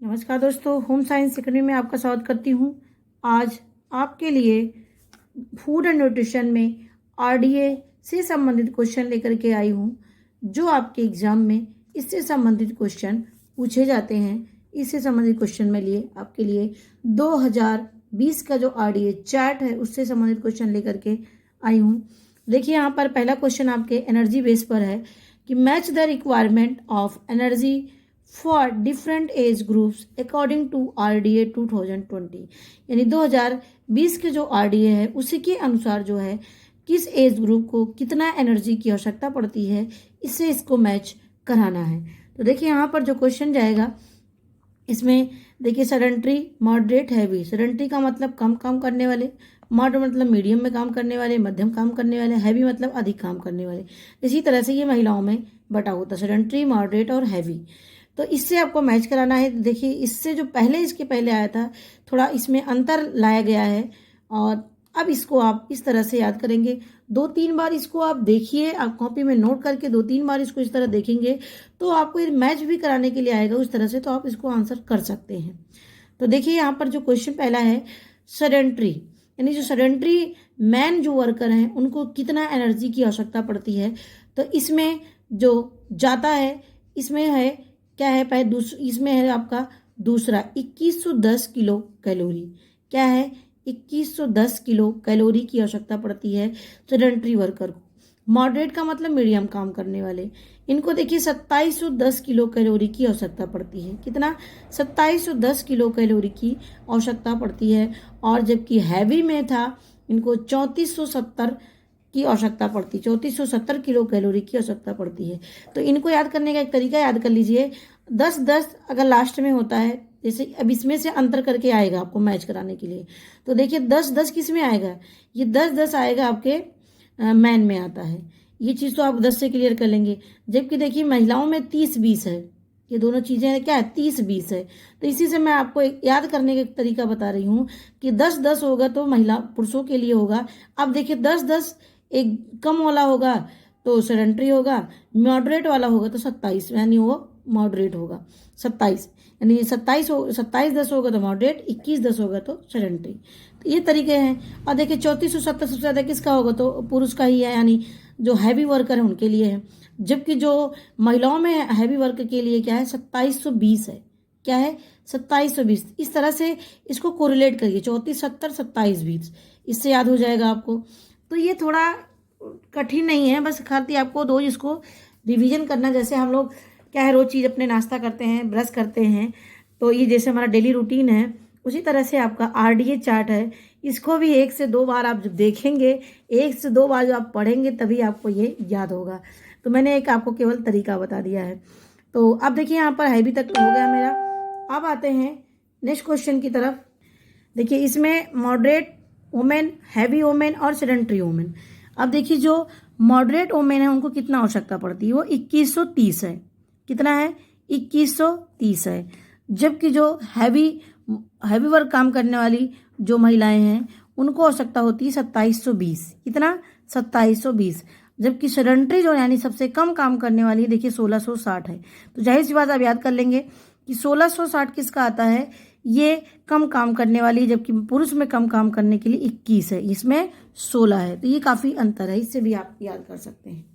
नमस्कार दोस्तों, home science academy में आपका स्वागत करती हूँ। आज आपके लिए फूड एंड न्यूट्रिशन में आरडीए से संबंधित क्वेश्चन लेकर के आई हूँ। जो आपके एग्जाम में इससे संबंधित क्वेश्चन पूछे जाते हैं, इससे संबंधित क्वेश्चन में लिए आपके लिए 2020 का जो आरडीए चार्ट है उससे संबंधित क्वेश्चन लेकर के आई हूँ। देखिए यहाँ पर पहला क्वेश्चन आपके एनर्जी बेस पर है कि match the requirement of energy for different age groups according to RDA 2020, यानी 2020 के जो आरडीए है उसी के अनुसार जो है किस एज ग्रुप को कितना एनर्जी की आवश्यकता पड़ती है, इससे इसको मैच कराना है। तो देखिए यहाँ पर जो क्वेश्चन जाएगा इसमें देखिए सेडेंट्री, मॉडरेट, हैवी। सेडेंट्री का मतलब कम काम करने वाले, मॉडरेट मतलब मीडियम में काम करने वाले, मध्यम काम करने वाले, हैवी मतलब अधिक काम करने वाले। इसी तरह से ये महिलाओं में बटा होता है, सेडेंट्री, मॉडरेट और हैवी। तो इससे आपको मैच कराना है। देखिए इससे जो पहले इसके पहले आया था थोड़ा इसमें अंतर लाया गया है और अब इसको आप इस तरह से याद करेंगे। 2-3 बार इसको आप देखिए, आप कॉपी में नोट करके 2-3 बार इसको इस तरह देखेंगे तो आपको ये मैच भी कराने के लिए आएगा उस तरह से, तो आप इसको आंसर कर सकते हैं। तो देखिए यहाँ पर जो क्वेश्चन पहला है सेडेंट्री, यानी जो सेडेंट्री मैन जो वर्कर हैं उनको कितना एनर्जी की आवश्यकता पड़ती है। तो इसमें जो जाता है इसमें है क्या है, पहले इसमें है आपका दूसरा 2110 किलो कैलोरी। क्या है, 2110 किलो कैलोरी की आवश्यकता पड़ती है सेडेंट्री वर्कर को। मॉडरेट का मतलब मीडियम काम करने वाले, इनको देखिए 2710 किलो कैलोरी की आवश्यकता पड़ती है। कितना, 2710 किलो कैलोरी की आवश्यकता पड़ती है। और जबकि हैवी में था इनको 3470 की आवश्यकता पड़ती, 3470 किलो कैलोरी की आवश्यकता पड़ती है। तो इनको याद करने का एक तरीका याद कर लीजिए, 10-10 अगर लास्ट में होता है, जैसे अब इसमें से अंतर करके आएगा आपको मैच कराने के लिए। तो देखिए 10-10 किस में आएगा, ये 10-10 आएगा आपके मैन में आता है। ये चीज़ तो आप 10 से क्लियर कर लेंगे। जबकि देखिए महिलाओं में 30-20 है, ये दोनों चीज़ें क्या है, 30-20 है। तो इसी से मैं आपको एक याद करने का तरीका बता रही हूँ कि 10-10 होगा तो महिला पुरुषों के लिए होगा। अब देखिए 10-10 एक कम वाला होगा तो सेडेंट्री होगा, मॉडरेट वाला होगा तो 27, यानी वो मॉडरेट होगा 27, यानी 27-10 होगा तो मॉडरेट, 21-10 होगा तो सेडेंट्री। तो ये तरीके हैं। और देखिए 3470 सबसे ज़्यादा किसका होगा, तो पुरुष का ही है, यानी जो हैवी वर्कर है उनके लिए है। जबकि जो महिलाओं में हैवी वर्क के लिए क्या है, 2720 है। क्या है, 2720। इस तरह से इसको कोरिलेट करिए, 3470 2720, इससे याद हो जाएगा आपको। तो ये थोड़ा कठिन नहीं है, बस खाली आपको रोज इसको रिवीजन करना। जैसे हम लोग क्या है रोज चीज़ अपने नाश्ता करते हैं, ब्रश करते हैं, तो ये जैसे हमारा डेली रूटीन है उसी तरह से आपका आरडीए चार्ट है। इसको भी 1 से 2 बार आप जब देखेंगे, 1 से 2 बार जब आप पढ़ेंगे तभी आपको ये याद होगा। तो मैंने एक आपको केवल तरीका बता दिया है। तो अब देखिए यहाँ पर हैवी तक हो गया मेरा। अब आते हैं नेक्स्ट क्वेश्चन की तरफ। देखिए इसमें मॉडरेट वुमेन, हैवी वुमेन और सेडेंट्री वुमेन। अब देखिए जो मॉडरेट वुमेन है उनको कितना आवश्यकता पड़ती है, वो 2130 है। कितना है, 2130 है। जबकि जो हैवी वर्क काम करने वाली जो महिलाएं हैं उनको आवश्यकता होती है 2720। कितना, 2720। जबकि सेडेंट्री जो यानी सबसे कम काम करने वाली है देखिए 1660 है। तो जाहिर सी बात आप याद कर लेंगे कि 1660 किसका आता है, ये कम काम करने वाली, जबकि पुरुष में कम काम करने के लिए 21 है, इसमें 16 है। तो ये काफ़ी अंतर है, इससे भी आप याद कर सकते हैं।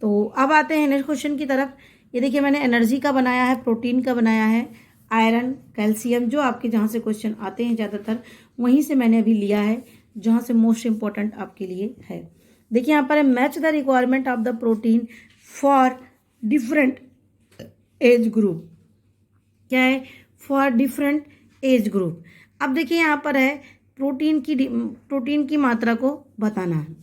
तो अब आते हैं नेक्स्ट क्वेश्चन की तरफ। ये देखिए मैंने एनर्जी का बनाया है, प्रोटीन का बनाया है, आयरन, कैल्शियम, जो आपके जहाँ से क्वेश्चन आते हैं ज़्यादातर वहीं से मैंने अभी लिया है, जहाँ से मोस्ट इम्पॉर्टेंट आपके लिए है। देखिए यहाँ पर है match the requirement of the protein for different age group. क्या है, फॉर डिफरेंट एज ग्रुप। अब देखिए यहाँ पर है प्रोटीन की मात्रा को बताना है।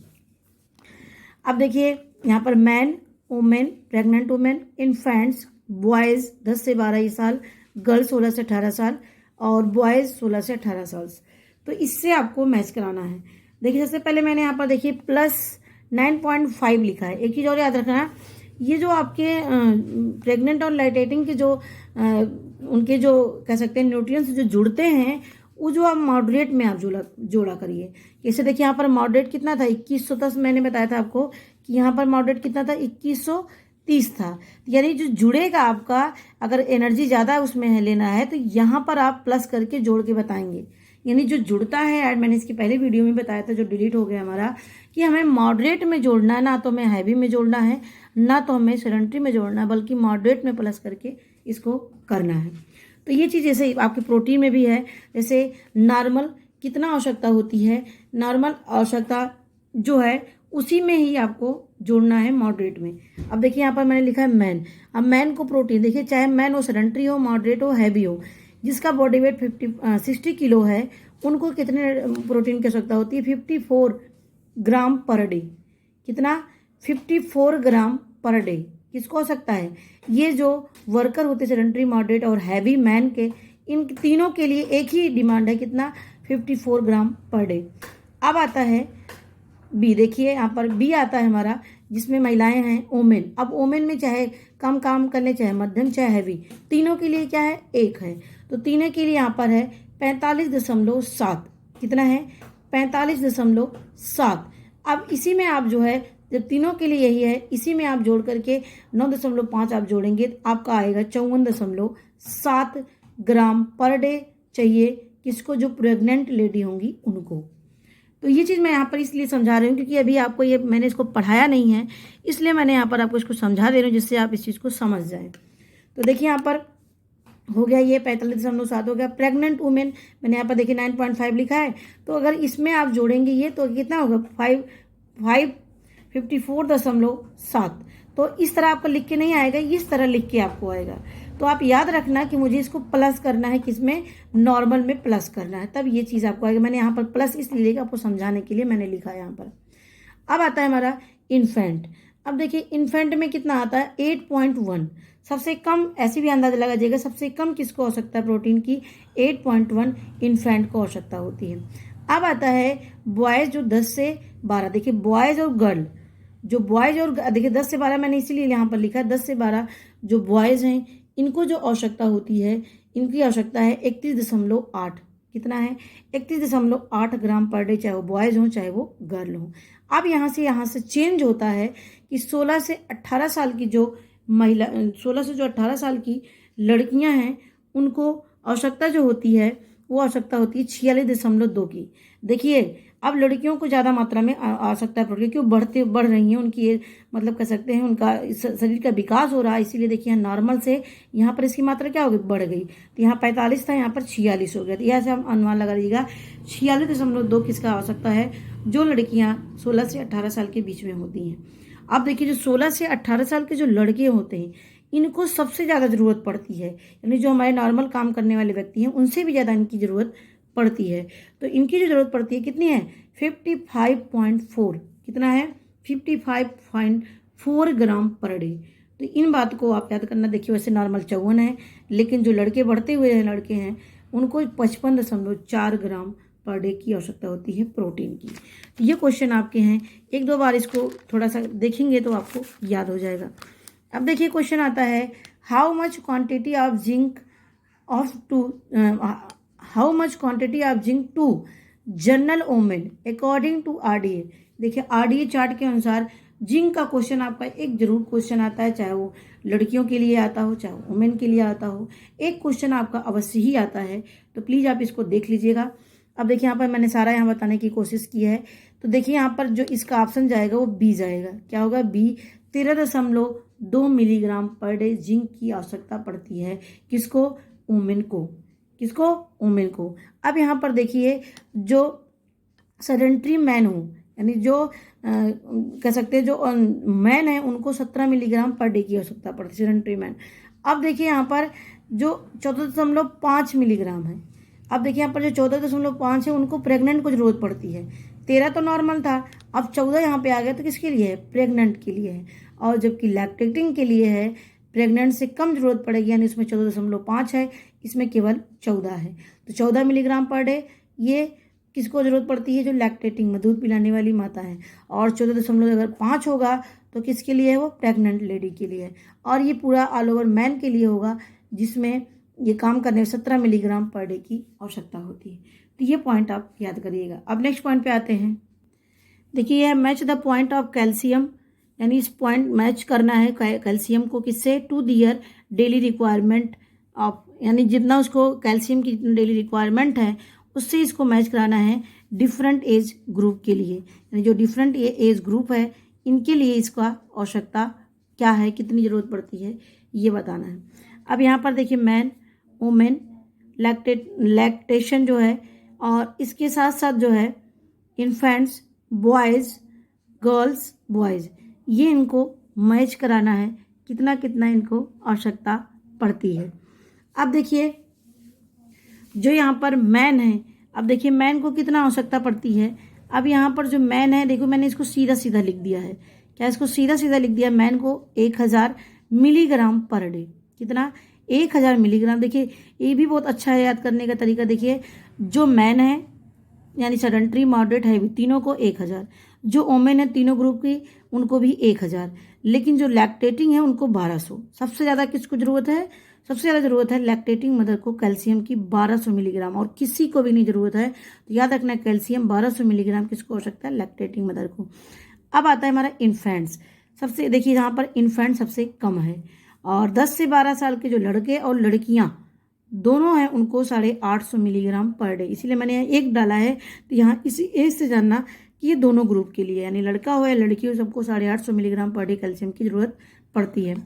अब देखिए यहाँ पर man, women, pregnant women, infants, boys 10 से 12 साल, गर्ल्स 16 से 18 साल और बॉयज़ 16 से 18 साल। तो इससे आपको मैच कराना है। देखिए सबसे पहले मैंने यहाँ पर देखिए +9.5 लिखा है। एक चीज़ और याद रखना, ये जो आपके प्रेग्नेंट और लैक्टेटिंग के जो उनके जो कह सकते हैं न्यूट्रिएंट्स जो जुड़ते हैं, वो जो आप मॉडरेट में आप जोड़ा करिए। जैसे देखिए यहाँ पर मॉडरेट कितना था, 2110 मैंने बताया था आपको कि यहाँ पर मॉडरेट कितना था, 30 था। यानी जो जुड़ेगा आपका, अगर एनर्जी ज़्यादा उसमें है लेना है तो यहाँ पर आप प्लस करके जोड़ के बताएंगे। यानी जो जुड़ता है ऐड, मैंने इसकी पहले वीडियो में बताया था जो डिलीट हो गया हमारा, कि हमें मॉडरेट में जोड़ना है, ना तो हमें हैवी में जोड़ना है ना तो हमें सेडेंटरी में जोड़ना है, बल्कि मॉडरेट में प्लस करके इसको करना है। तो ये चीज़ जैसे आपके प्रोटीन में भी है, जैसे नॉर्मल कितना आवश्यकता होती है, नॉर्मल आवश्यकता जो है उसी में ही आपको जोड़ना है मॉडरेट में। अब देखिए यहाँ पर मैंने लिखा है मैन। अब मैन को प्रोटीन देखिए, चाहे मैन हो, सेडेंटरी हो, मॉडरेट हो, हैवी हो, जिसका बॉडी वेट 60 किलो है, उनको कितने प्रोटीन की आवश्यकता होती है? 54 ग्राम पर डे। कितना? 54 ग्राम पर डे किसको हो सकता है? ये जो वर्कर होते हैं सेडेंटरी, मॉडरेट और हैवी मैन के, इन तीनों के लिए एक ही डिमांड है, कितना? 54 ग्राम पर डे। अब आता है बी। देखिए यहाँ पर बी आता है हमारा, जिसमें महिलाएं हैं, ओमेन। अब ओमेन में चाहे कम काम कर ले, चाहे मध्यम, चाहे हैवी, तीनों के लिए क्या है? एक है। तो तीनों के लिए यहाँ पर है 45.7। कितना है? 45.7। अब इसी में आप जो है, जब तीनों के लिए यही है, इसी में आप जोड़ करके 9.5 आप जोड़ेंगे तो आपका आएगा 54.7 ग्राम पर डे चाहिए। किसको? जो प्रेग्नेंट लेडी होंगी उनको। तो ये चीज़ मैं यहाँ पर इसलिए समझा रही हूँ क्योंकि अभी आपको ये, मैंने इसको पढ़ाया नहीं है, इसलिए मैंने यहाँ पर आपको इसको समझा दे रही हूँ जिससे आप इस चीज़ को समझ जाएं। तो देखिए यहाँ पर हो गया ये 45.7 हो गया। प्रेग्नेंट वुमेन मैंने यहाँ पर देखिए 9.5 लिखा है, तो अगर इसमें आप जोड़ेंगे ये तो कितना होगा? 54.7। तो इस तरह आपको लिख के नहीं आएगा, इस तरह लिख के आपको आएगा। तो आप याद रखना कि मुझे इसको प्लस करना है, किसमें? नॉर्मल में प्लस करना है, तब ये चीज़ आपको आएगा। मैंने यहाँ पर प्लस इसलिए आपको समझाने के लिए मैंने लिखा है यहाँ पर। अब आता है हमारा इन्फेंट। अब देखिए इन्फेंट में कितना आता है? 8.1। सबसे कम, ऐसे भी अंदाजा लगा जाएगा, सबसे कम किसको आवश्यकता है प्रोटीन की? 8.1 इन्फेंट को आवश्यकता होती है। अब आता है बॉयज़, जो 10 से 12। देखिए बॉयज़ और गर्ल, जो बॉयज़ और देखिए 10 से 12 मैंने इसीलिए यहाँ पर लिखा है, 10 से 12 जो बॉयज़ हैं, इनको जो आवश्यकता होती है, इनकी आवश्यकता है 31.8। कितना है? 31.8 ग्राम पर डे, चाहे वो बॉयज़ हों चाहे वो गर्ल हों। अब यहाँ से चेंज होता है कि 16 से 18 साल की जो महिला, 16 से जो 18 साल की लड़कियां हैं, उनको आवश्यकता जो होती है वो आवश्यकता होती है 46.2 की। देखिए अब लड़कियों को ज़्यादा मात्रा में आवश्यकता है प्रोटीन, क्यों? बढ़ रही हैं उनकी, ये मतलब कह सकते हैं उनका शरीर का विकास हो रहा है, इसीलिए देखिए नॉर्मल से यहाँ पर इसकी मात्रा क्या हो गई? बढ़ गई। तो यहाँ 45 था, यहाँ पर 46 हो गया। तो यहाँ से हम अनुमान लगा लीजिएगा 46.2 किसका आवश्यकता है? जो लड़कियाँ 16 से 18 साल के बीच में होती हैं। अब देखिए जो 16 से 18 साल के जो लड़के होते हैं, इनको सबसे ज़्यादा ज़रूरत पड़ती है, यानी जो हमारे नॉर्मल काम करने वाले व्यक्ति हैं उनसे भी ज़्यादा इनकी ज़रूरत पड़ती है। तो इनकी जो ज़रूरत पड़ती है कितनी है? 55.4। कितना है? 55.4 ग्राम पर डे। तो इन बात को आप याद करना। देखिए वैसे नॉर्मल 54 है, लेकिन जो लड़के बढ़ते हुए लड़के हैं उनको 55.4 ग्राम पर डे की आवश्यकता होती है प्रोटीन की। तो ये क्वेश्चन आपके हैं, एक दो बार इसको थोड़ा सा देखेंगे तो आपको याद हो जाएगा। अब देखिए क्वेश्चन आता है, how much quantity of zinc to general women according to RDA. देखिए आरडीए चार्ट के अनुसार जिंक का क्वेश्चन आपका एक जरूर क्वेश्चन आता है, चाहे वो लड़कियों के लिए आता हो चाहे वुमेन के लिए आता हो, एक क्वेश्चन आपका अवश्य ही आता है। तो प्लीज़ आप इसको देख लीजिएगा। अब देखिए यहाँ पर मैंने सारा यहाँ बताने की कोशिश की है। तो देखिए यहाँ पर जो इसका ऑप्शन जाएगा वो बी जाएगा। क्या होगा? B. 13.2 milligram per day zinc की आवश्यकता पड़ती है। किसको? वुमेन को। किसको? वुमेन को। अब यहाँ पर देखिए जो सेडेंटरी मैन हो, यानी जो कह सकते हैं जो मैन है, उनको 17 मिलीग्राम पर डे की आवश्यकता पड़ती है, सेडेंटरी मैन। अब देखिए यहाँ पर जो 14.5 मिलीग्राम है, अब देखिए यहाँ पर जो 14.5 है उनको प्रेग्नेंट को जरूरत पड़ती है। 13 तो नॉर्मल था, अब 14 यहाँ पे आ गया, तो किसके लिए है? प्रेग्नेंट के लिए है। और जबकि लैक्टेटिंग के लिए है, प्रेग्नेंट से कम जरूरत पड़ेगी, यानी इसमें 14.5 है, इसमें केवल 14 है। तो 14 मिलीग्राम पर डे ये किसको जरूरत पड़ती है? जो लैक्टेटिंग में दूध पिलाने वाली माता है। और 14.5 होगा तो किसके लिए है? वो प्रेग्नेंट लेडी के लिए है। और ये पूरा ऑल ओवर मैन के लिए होगा, जिसमें ये काम करने में 17 मिलीग्राम पर डे की आवश्यकता होती है। तो ये पॉइंट आप याद करिएगा। अब नेक्स्ट पॉइंट पे आते हैं। देखिए यह match the point of calcium यानी इस पॉइंट मैच करना है कैल्शियम को किससे, to their daily requirement of, यानी जितना उसको कैल्शियम की डेली रिक्वायरमेंट है उससे इसको मैच कराना है डिफरेंट एज ग्रुप के लिए, यानी जो डिफरेंट एज ग्रुप है इनके लिए इसका आवश्यकता क्या है, कितनी ज़रूरत पड़ती है, ये बताना है। अब यहाँ पर देखिए मैन, वुमेन, लैक्टेशन जो है, और इसके साथ साथ जो है इन्फेंट्स, बॉयज़, गर्ल्स, बॉयज़, ये इनको मैच कराना है, कितना कितना इनको आवश्यकता पड़ती है। अब देखिए जो यहाँ पर मैन है, अब देखिए मैन को कितना आवश्यकता पड़ती है। अब यहाँ पर जो मैन है, देखो मैंने इसको सीधा सीधा लिख दिया है, क्या इसको सीधा सीधा लिख दिया, मैन को 1000 मिलीग्राम पर डे, कितना, 1000 मिलीग्राम। देखिए ये भी बहुत अच्छा है याद करने का तरीका। देखिए जो मैन है यानी सेडेंटरी, मॉडरेट, हैवी, तीनों को 1000, जो वोमेन है तीनों ग्रुप की उनको भी 1000, लेकिन जो लैक्टेटिंग है उनको 1200। सबसे ज़्यादा किसको ज़रूरत है, सबसे ज़्यादा ज़रूरत है लैक्टेटिंग मदर को कैल्शियम की 1200 मिलीग्राम, और किसी को भी नहीं ज़रूरत है, तो याद रखना कैल्शियम 1200 मिलीग्राम किसको हो सकता है, लैक्टेटिंग मदर को। अब आता है हमारा इन्फेंट्स, सबसे देखिए यहाँ पर इन्फेंट सबसे कम है, और 10 से 12 साल के जो लड़के और लड़कियाँ दोनों हैं उनको 850 मिलीग्राम पर डे, इसीलिए मैंने यहाँ एक डाला है। तो यहाँ इसी एज से जानना कि ये दोनों ग्रुप के लिए, यानी लड़का हो या लड़की हो, सबको 850 मिलीग्राम पर डे कैल्शियम की ज़रूरत पड़ती है।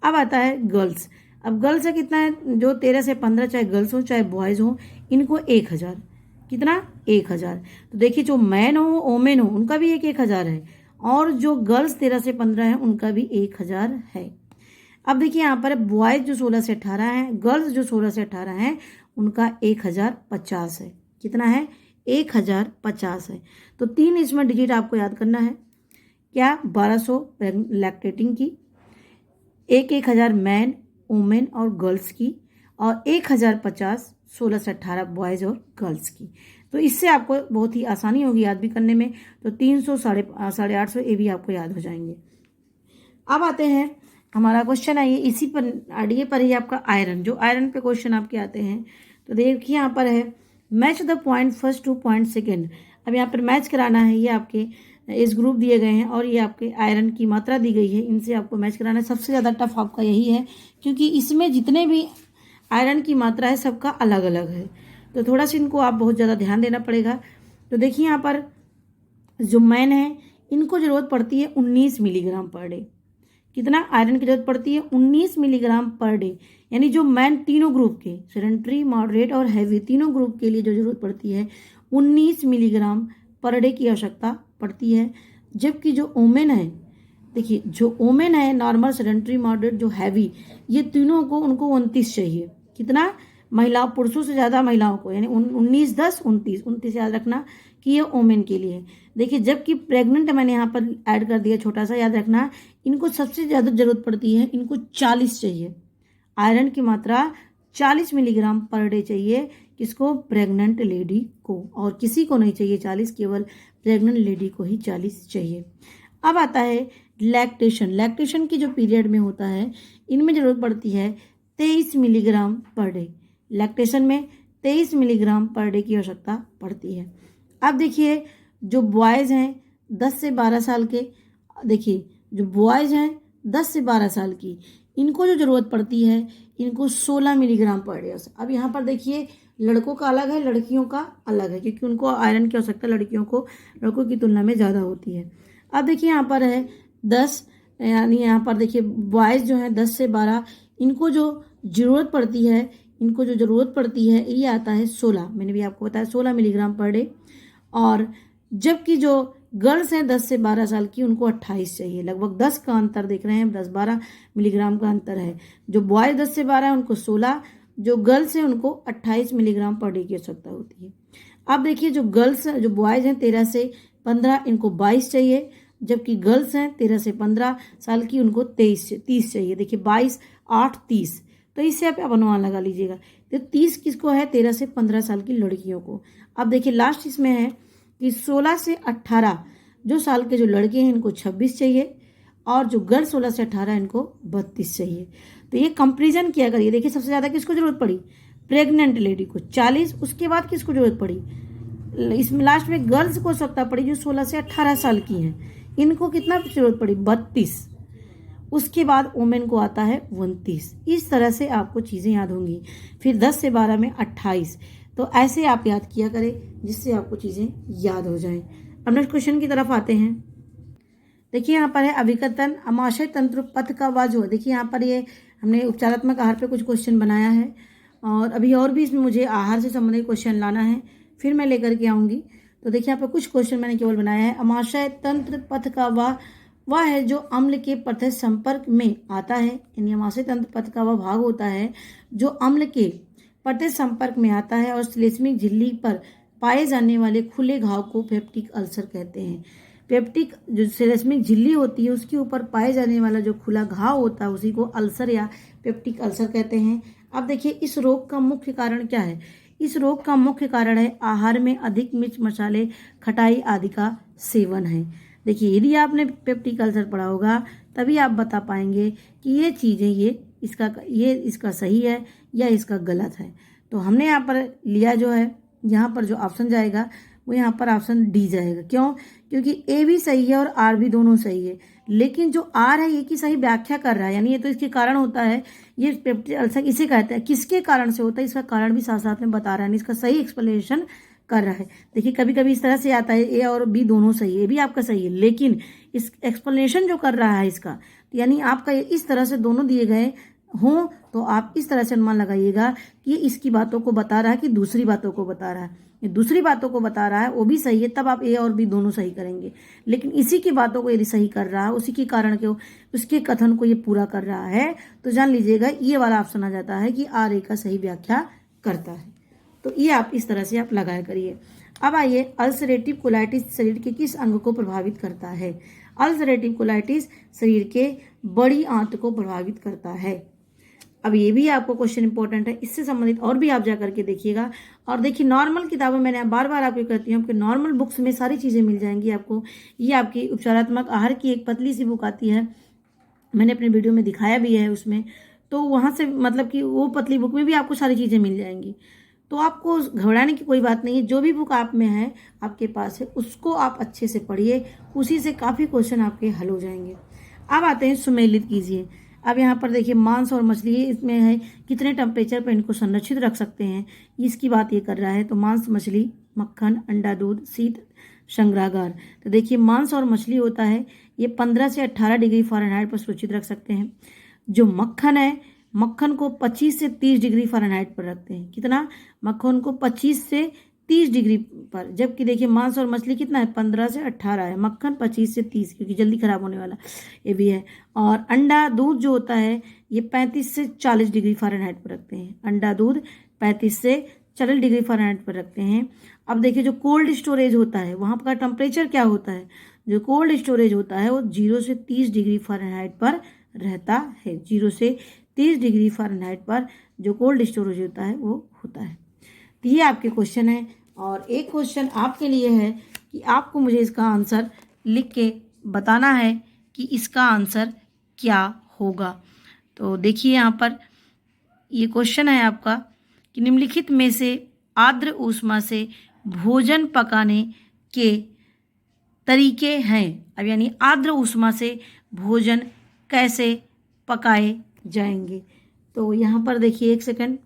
अब आता है गर्ल्स, अब गर्ल्स का कितना है, जो 13 से 15, चाहे गर्ल्स हो चाहे बॉयज़ हो, इनको 1000, कितना, 1000। तो देखिए जो मैन हो वोमेन हो उनका भी 1000 है, और जो गर्ल्स 13 से 15 है उनका भी 1000 है। अब देखिए यहाँ पर बॉयज़ जो 16 से 18 हैं, गर्ल्स जो 16 से 18 हैं, उनका 1050 है, कितना है, 1050 है। तो 3 इसमें डिजिट आपको याद करना है, क्या, 1200 लैक्टेटिंग की, 1000 मैन, वुमेन और गर्ल्स की, और 1050 16 से 18 बॉयज़ और गर्ल्स की। तो इससे आपको बहुत ही आसानी होगी याद भी करने में। तो 300, 850 ये भी आपको याद हो जाएंगे। अब आते हैं हमारा क्वेश्चन है ये इसी पर आरडीए पर ही आपका आयरन, जो आयरन पे क्वेश्चन आपके आते हैं। तो देखिए यहाँ पर है match the point first two point second. अब यहाँ पर मैच कराना है, ये आपके इस ग्रुप दिए गए हैं और ये आपके आयरन की मात्रा दी गई है, इनसे आपको मैच कराना है। सबसे ज़्यादा टफ आपका यही है क्योंकि इसमें जितने भी आयरन की मात्रा है सबका अलग अलग है, तो थोड़ा सा इनको आप बहुत ज़्यादा ध्यान देना पड़ेगा। तो देखिए यहाँ पर जो मैन है इनको ज़रूरत पड़ती है 19 मिलीग्राम पर डे, कितना आयरन की जरूरत पड़ती है, 19 मिलीग्राम पर डे। यानी जो मैन तीनों ग्रुप के, सेडेंटरी, मॉडरेट और हैवी, तीनों ग्रुप के लिए जो जरूरत पड़ती है 19 मिलीग्राम पर डे की आवश्यकता पड़ती है। जबकि जो वोमेन है, देखिए जो वोमेन है नॉर्मल, सेडेंटरी, मॉडरेट, जो हैवी, ये तीनों को उनको 29 चाहिए, कितना, महिलाओं, पुरुषों से ज़्यादा महिलाओं को, यानी 19 10 29 याद रखना कि ये वोमेन के लिए। देखिए जबकि प्रेग्नेंट मैंने यहाँ पर ऐड कर दिया छोटा सा, याद रखना इनको सबसे ज़्यादा जरूरत पड़ती है, इनको 40 चाहिए, आयरन की मात्रा 40 मिलीग्राम पर डे चाहिए, किसको, प्रेग्नेंट लेडी को, और किसी को नहीं चाहिए 40, केवल प्रेग्नेंट लेडी को ही 40 चाहिए। अब आता है लैक्टेशन, लैक्टेशन की जो पीरियड में होता है इनमें ज़रूरत पड़ती है 23 मिलीग्राम पर डे, लैक्टेशन में 23 मिलीग्राम पर डे की आवश्यकता पड़ती है। अब देखिए जो बॉयज़ हैं 10 से 12 साल के, देखिए जो बॉयज़ हैं 10 से 12 साल की, इनको जो ज़रूरत पड़ती है इनको 16 मिलीग्राम पर डे। अब यहाँ पर देखिए लड़कों का अलग है, लड़कियों का अलग है, क्योंकि उनको आयरन की आवश्यकता लड़कों की तुलना में ज़्यादा होती है। अब देखिए यहाँ पर है 10, यानी यहाँ पर देखिए बॉयज़ जो हैं 10 से 12, इनको जो ज़रूरत पड़ती है ये आता है 16, मैंने भी आपको बताया 16 मिलीग्राम पर डे। और जबकि जो गर्ल्स हैं 10 से 12 साल की, उनको 28 चाहिए, लगभग 10 का अंतर देख रहे हैं, 10-12 मिलीग्राम का अंतर है। जो बॉय 10 से 12 है उनको 16, जो गर्ल्स हैं उनको 28 मिलीग्राम पर डे की आवश्यकता होती है। अब देखिए जो बॉयज़ हैं 13 से 15, इनको 22 चाहिए, जबकि गर्ल्स हैं 13 से 15 साल की, उनको 30 चाहिए। देखिए 22, 8, 30, तो इससे आप अनुमान लगा लीजिएगा। तो 30 किसको है, 13 से 15 साल की लड़कियों को। अब देखिए लास्ट इसमें है कि 16 से 18 जो साल के जो लड़के हैं इनको 26 चाहिए, और जो गर्ल्स 16 से 18 इनको 32 चाहिए। तो ये कंपेरिजन किया करिए। देखिए सबसे ज़्यादा किसको ज़रूरत पड़ी, प्रेग्नेंट लेडी को 40, उसके बाद किसको ज़रूरत पड़ी, इसमें लास्ट में गर्ल्स को आवश्यकता पड़ी जो 16 से 18 साल की हैं, इनको कितना जरूरत पड़ी 32, उसके बाद ओमेन को आता है 29। इस तरह से आपको चीज़ें याद होंगी। फिर 10 से 12 में 28। तो ऐसे आप याद किया करें जिससे आपको चीज़ें याद हो जाएं। अब नेक्स्ट क्वेश्चन की तरफ आते हैं। देखिए यहाँ पर है अभिकथन अमाशय तंत्र पथ का वाजो। देखिए यहाँ पर ये हमने उपचारात्मक आहार पे कुछ क्वेश्चन बनाया है और अभी और भी इसमें मुझे आहार से संबंधित क्वेश्चन लाना है, फिर मैं लेकर के आऊँगी। तो देखिए यहाँ पर कुछ क्वेश्चन मैंने केवल बनाया है। अमाशय तंत्र पथ का वह है जो अम्ल के प्रत्यक्ष संपर्क में आता है, यानी अमाशय तंत्र पथ का वह भाग होता है जो अम्ल के प्रत्यक्ष संपर्क में आता है और श्लेष्मिक झिल्ली पर पाए जाने वाले खुले घाव को पेप्टिक अल्सर कहते हैं। पेप्टिक जो श्लेष्मिक झिल्ली होती है उसके ऊपर पाए जाने वाला जो खुला घाव होता है उसी को अल्सर या पेप्टिक अल्सर कहते हैं। अब देखिए इस रोग का मुख्य कारण क्या है। इस रोग का मुख्य कारण है आहार में अधिक मिर्च मसाले खटाई आदि का सेवन है। देखिए यदि आपने पेप्टिक अल्सर पढ़ा होगा तभी आप बता पाएंगे कि ये चीज़ें ये इसका सही है या इसका गलत है। तो हमने यहाँ पर लिया जो है, यहाँ पर जो ऑप्शन जाएगा वो यहाँ पर ऑप्शन डी जाएगा। क्यों? क्योंकि ए भी सही है और आर भी दोनों सही है, लेकिन जो आर है ये की सही व्याख्या कर रहा है, यानी ये तो इसके कारण होता है। ये पेप्टिक अल्सर इसे कहते हैं, किसके कारण से होता है इसका कारण भी साथ साथ में बता रहा है, इसका सही एक्सप्लेनेशन कर रहा है। देखिए कभी कभी इस तरह से आता है ए और बी दोनों सही है, ए भी आपका सही है, लेकिन इस एक्सप्लेनेशन जो कर रहा है इसका, यानी आपका इस तरह से दोनों दिए गए हों तो आप इस तरह से अनुमान लगाइएगा कि ये इसकी बातों को बता रहा है कि दूसरी बातों को बता रहा है। ये दूसरी बातों को बता रहा है वो भी सही है, तब आप ए और बी दोनों सही करेंगे। लेकिन इसी की बातों को यदि सही कर रहा है, उसी के कारण के उसके कथन को ये पूरा कर रहा है, तो जान लीजिएगा ये वाला ऑप्शन आ जाता है कि आर ए का सही व्याख्या करता है। तो ये आप इस तरह से आप लगाया करिए। अब आइए अल्सरेटिव कोलाइटिस शरीर के किस अंग को प्रभावित करता है। अल्सरेटिव कोलाइटिस शरीर के बड़ी आंत को प्रभावित करता है। अब ये भी आपको क्वेश्चन इंपॉर्टेंट है, इससे संबंधित और भी आप जा करके देखिएगा। और देखिए नॉर्मल किताबों मैंने बार बार आपको कहती हूँ कि नॉर्मल बुक्स में सारी चीज़ें मिल जाएंगी आपको। ये आपकी उपचारात्मक आहार की एक पतली सी बुक आती है, मैंने अपने वीडियो में दिखाया भी है उसमें, तो वहाँ से मतलब कि वो पतली बुक में भी आपको सारी चीज़ें मिल जाएंगी। तो आपको घबराने की कोई बात नहीं है, जो भी बुक आप में है आपके पास है उसको आप अच्छे से पढ़िए, उसी से काफ़ी क्वेश्चन आपके हल हो जाएंगे। अब आते हैं सुमेलित कीजिए। अब यहाँ पर देखिए मांस और मछली इसमें है कितने टेम्परेचर पर इनको संरक्षित रख सकते हैं, इसकी बात ये कर रहा है। तो मांस, मछली, मक्खन, अंडा, दूध, शीत संग्रहागार। तो देखिए मांस और मछली होता है ये 15 से 18 डिग्री फ़ारेनहाइट पर सुरक्षित रख सकते हैं। जो मक्खन है, मक्खन को 25 से 30 डिग्री फ़ारेनहाइट पर रखते हैं। कितना? मक्खन को 25 से 30 डिग्री पर, जबकि देखिए मांस और मछली कितना है 15 से 18 है, मक्खन 25 से 30 क्योंकि जल्दी खराब होने वाला ये भी है। और अंडा दूध जो होता है ये 35 से 40 डिग्री फ़ारेनहाइट पर रखते हैं। अंडा दूध 35 से 40 डिग्री फ़ारेनहाइट पर रखते हैं। अब देखिए जो कोल्ड स्टोरेज होता है वहाँ का टेम्परेचर क्या होता है, जो कोल्ड स्टोरेज होता है वो 0 से 30 डिग्री फ़ारेनहाइट पर रहता है। 0 से 30 डिग्री फ़ारेनहाइट पर जो कोल्ड स्टोरेज होता है वो होता है। तो ये आपके क्वेश्चन है और एक क्वेश्चन आपके लिए है कि आपको मुझे इसका आंसर लिख के बताना है कि इसका आंसर क्या होगा। तो देखिए यहाँ पर ये क्वेश्चन है आपका कि निम्नलिखित में से आर्द्र ऊष्मा से भोजन पकाने के तरीके हैं। अब यानी आर्द्र ऊष्मा से भोजन कैसे पकाए जाएंगे। तो यहाँ पर देखिए एक सेकंड,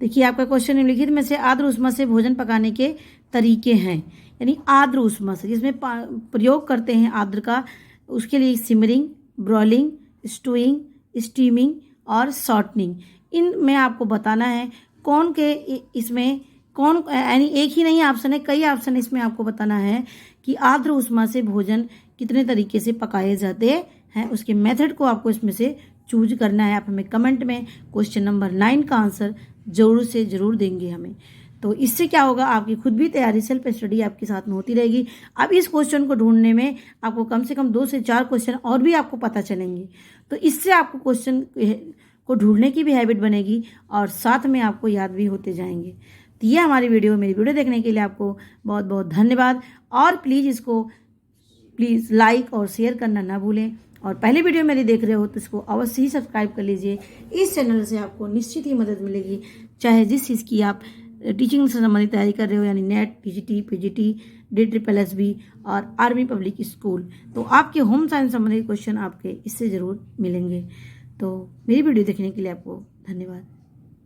देखिए आपका क्वेश्चन निम्नलिखित में से आर्द्र ऊष्मा से भोजन पकाने के तरीके हैं, यानी आर्द्र ऊष्मा से जिसमें प्रयोग करते हैं आर्द्र का, उसके लिए सिमरिंग, ब्रॉलिंग, स्टूइंग, स्टीमिंग और शॉर्टनिंग। इनमें आपको बताना है कौन के इसमें कौन, यानी एक ही नहीं ऑप्शन है, कई ऑप्शन इसमें आपको बताना है कि आर्द्र ऊष्मा से भोजन कितने तरीके से पकाए जाते हैं, उसके मेथड को आपको इसमें से चूज करना है। आप हमें कमेंट में क्वेश्चन नंबर 9 का आंसर जरूर से जरूर देंगे हमें। तो इससे क्या होगा, आपकी खुद भी तैयारी, सेल्फ स्टडी आपके साथ में होती रहेगी। अब इस क्वेश्चन को ढूंढने में आपको कम से कम 2 से 4 क्वेश्चन और भी आपको पता चलेंगे, तो इससे आपको क्वेश्चन को ढूंढने की भी हैबिट बनेगी और साथ में आपको याद भी होते जाएंगे। तो ये हमारी मेरी वीडियो देखने के लिए आपको बहुत बहुत धन्यवाद। और प्लीज़ लाइक और शेयर करना ना भूलें। और पहले वीडियो मेरी देख रहे हो तो इसको अवश्य ही सब्सक्राइब कर लीजिए। इस चैनल से आपको निश्चित ही मदद मिलेगी, चाहे जिस चीज़ की आप टीचिंग से संबंधित तैयारी कर रहे हो, यानी नेट, टीजीटी, पीजीटी, DSSB और आर्मी पब्लिक स्कूल, तो आपके होम साइंस संबंधित क्वेश्चन आपके इससे ज़रूर मिलेंगे। तो मेरी वीडियो देखने के लिए आपको धन्यवाद।